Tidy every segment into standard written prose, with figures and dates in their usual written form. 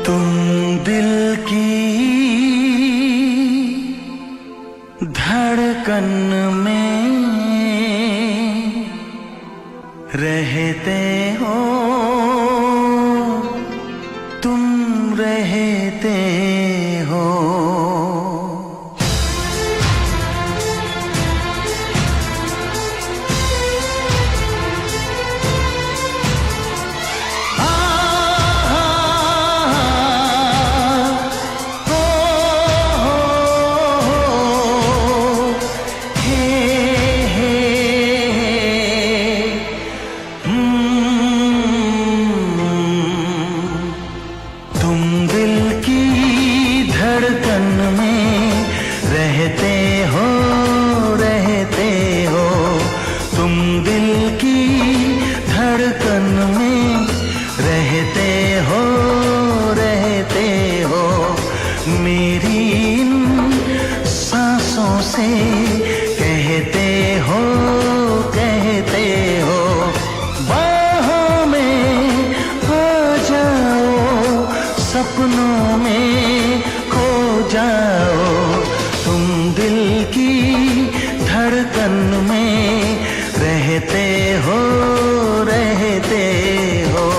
तुम दिल की धड़कन में रहते हो, तुम रहते हो। धड़कन में रहते हो, रहते हो। तुम दिल की धड़कन में रहते हो, रहते हो। मेरी इन सांसों से कहते हो, कहते हो। बाहों में आ जाओ, सपनों में जाओ। तुम दिल की धड़कन में रहते हो, रहते हो।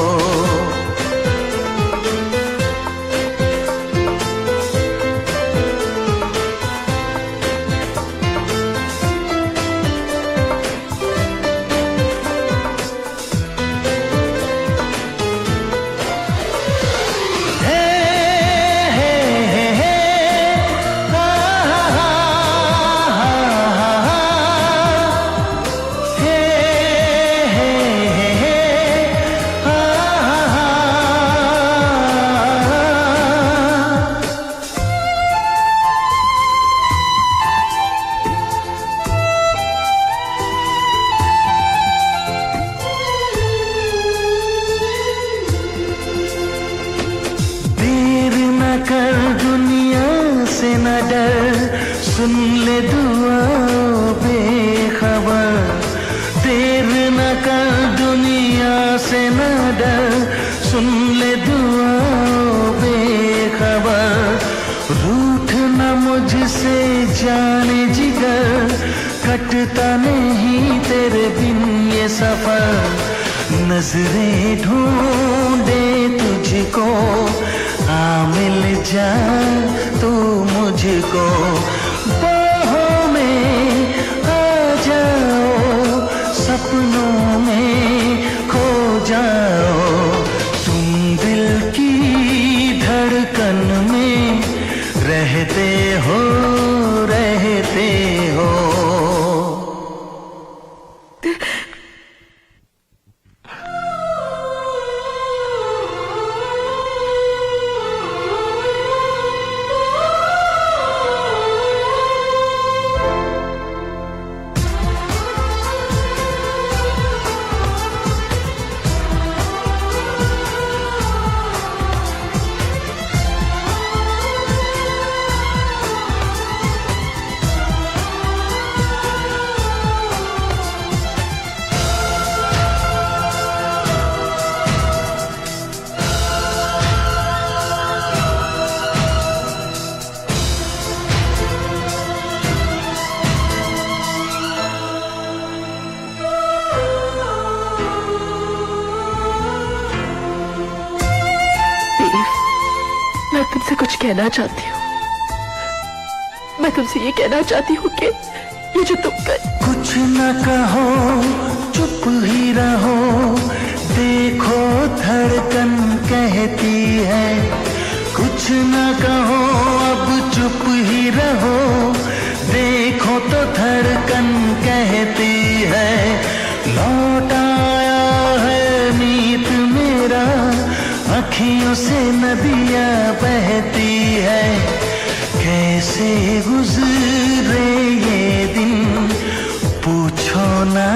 कर दुनिया से न डर, सुन ले दुआ बेखबर। देर न कर दुनिया से न डर, सुन ले दुआ बेखबर। रूठ न मुझसे जाने जिगर, कटता नहीं तेरे बिन ये सफर। नजरें ढूंढे तुझको, आ मिल जा तू मुझको। बाहों में आ जाओ, सपनों में खो जाओ। तुम दिल की धड़कन में रहते हो, रहते हो। मैं तुमसे कुछ कहना चाहती हूँ। मैं तुमसे ये कहना चाहती हूँ कि ये जो तुम कर। कुछ न कहो, चुप ही रहो। देखो धड़कन कहती है। कुछ न कहो, अब चुप ही रहो। देखो तो धड़कन कहती है। लौट आया है मीत मेरा, अखियों से नदियां बहती है। कैसे गुजरे ये दिन पूछो ना।